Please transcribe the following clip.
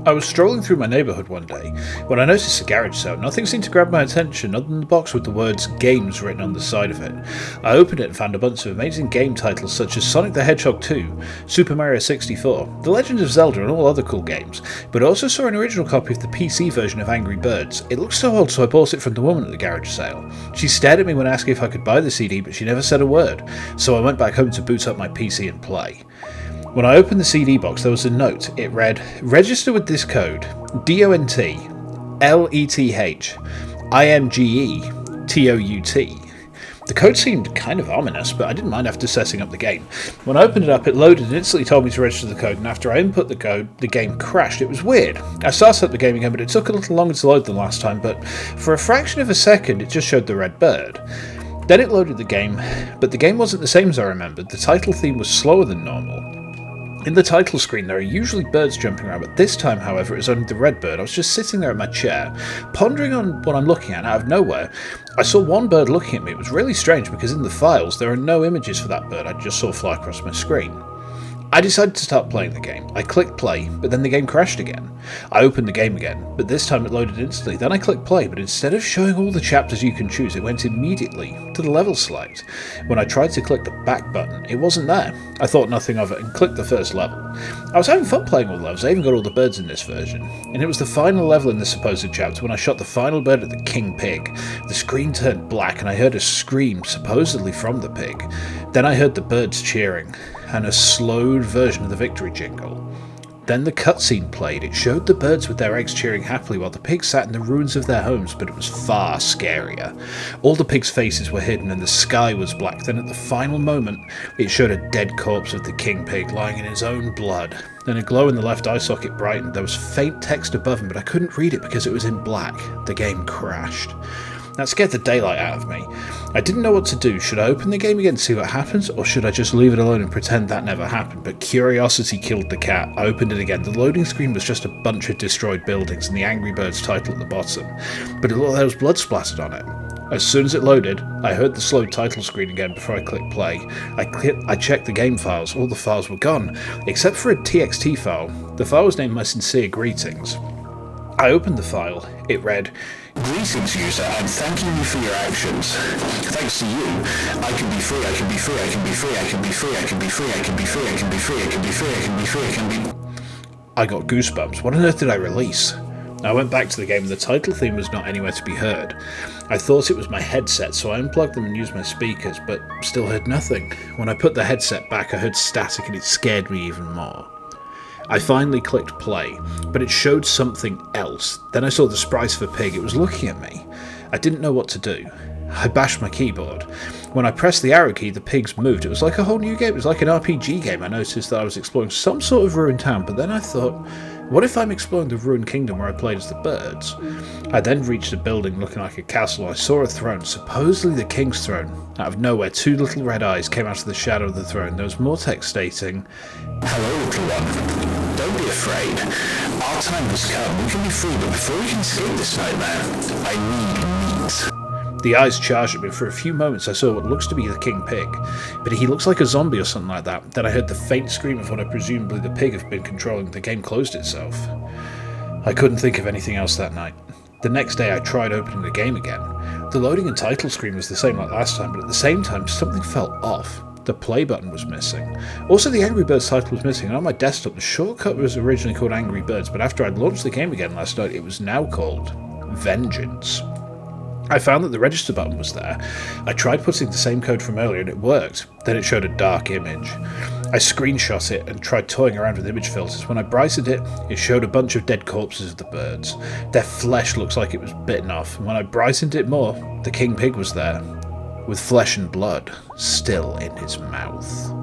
I was strolling through my neighbourhood one day when I noticed a garage sale. Nothing seemed to grab my attention other than the box with the words "Games" written on the side of it. I opened it and found a bunch of amazing game titles such as Sonic the Hedgehog 2, Super Mario 64, The Legend of Zelda and all other cool games, but I also saw an original copy of the PC version of Angry Birds. It looked so old, so I bought it from the woman at the garage sale. She stared at me when asking if I could buy the CD, but she never said a word, so I went back home to boot up my PC and play. When I opened the CD box, there was a note. It read, "Register with this code, DONT-LETH-IMGE-TOUT." The code seemed kind of ominous, but I didn't mind after setting up the game. When I opened it up, it loaded and instantly told me to register the code, and after I input the code, the game crashed. It was weird. I started up the game again, but it took a little longer to load than last time, but for a fraction of a second, it just showed the red bird. Then it loaded the game, but the game wasn't the same as I remembered. The title theme was slower than normal. In the title screen, there are usually birds jumping around, but this time, however, it was only the red bird. I was just sitting there in my chair, pondering on what I'm looking at, and out of nowhere, I saw one bird looking at me. It was really strange because in the files, there are no images for that bird I just saw fly across my screen. I decided to start playing the game. I clicked play, but then the game crashed again. I opened the game again, but this time it loaded instantly. Then I clicked play, but instead of showing all the chapters you can choose, it went immediately to the level select. When I tried to click the back button, it wasn't there. I thought nothing of it and clicked the first level. I was having fun playing all the levels. I even got all the birds in this version. And it was the final level in the supposed chapter when I shot the final bird at the king pig. The screen turned black and I heard a scream, supposedly from the pig. Then I heard the birds cheering and a slowed version of the victory jingle. Then the cutscene played. It showed the birds with their eggs cheering happily while the pigs sat in the ruins of their homes, but it was far scarier. All the pigs' faces were hidden and the sky was black. Then at the final moment, it showed a dead corpse of the king pig lying in his own blood. Then a glow in the left eye socket brightened. There was faint text above him, but I couldn't read it because it was in black. The game crashed. That scared the daylight out of me. I didn't know what to do. Should I open the game again to see what happens, or should I just leave it alone and pretend that never happened? But curiosity killed the cat. I opened it again. The loading screen was just a bunch of destroyed buildings and the Angry Birds title at the bottom, but it looked like there was blood splattered on it. As soon as it loaded, I heard the slow title screen again before I clicked play. I checked the game files. All the files were gone, except for a TXT file. The file was named My Sincere Greetings. I opened the file. It read, "Greetings, user. I'm thanking you for your actions. Thanks to you, I can be free, I can be free, I can be free, I can be free, I can be free, I can be free, I can be free, I can be free, I can be free, I can be..." I got goosebumps. What on earth did I release? I went back to the game and the title theme was not anywhere to be heard. I thought it was my headset, so I unplugged them and used my speakers, but still heard nothing. When I put the headset back, I heard static and it scared me even more. I finally clicked play, but it showed something else. Then I saw the sprite of a pig. It was looking at me. I didn't know what to do. I bashed my keyboard. When I pressed the arrow key, the pigs moved. It was like a whole new game. It was like an RPG game. I noticed that I was exploring some sort of ruined town, but then I thought, what if I'm exploring the ruined kingdom where I played as the birds? I then reached a building looking like a castle. I saw a throne, supposedly the king's throne. Out of nowhere, two little red eyes came out of the shadow of the throne. There was more text stating, "Hello, little one. Don't be afraid. Our time has come. We can be free, but before we can escape this nightmare, I need meat." The eyes charged at me. For a few moments I saw what looks to be the king pig, but he looks like a zombie or something like that. Then I heard the faint scream of what I presumably the pig had been controlling. The game closed itself. I couldn't think of anything else that night. The next day I tried opening the game again. The loading and title screen was the same like last time, but at the same time something felt off. The play button was missing. Also, the Angry Birds title was missing, and on my desktop the shortcut was originally called Angry Birds, but after I'd launched the game again last night, it was now called Vengeance. I found that the register button was there. I tried putting the same code from earlier and it worked. Then it showed a dark image. I screenshot it and tried toying around with image filters. When I brightened it, it showed a bunch of dead corpses of the birds. Their flesh looks like it was bitten off, and when I brightened it more, the king pig was there, with flesh and blood still in his mouth.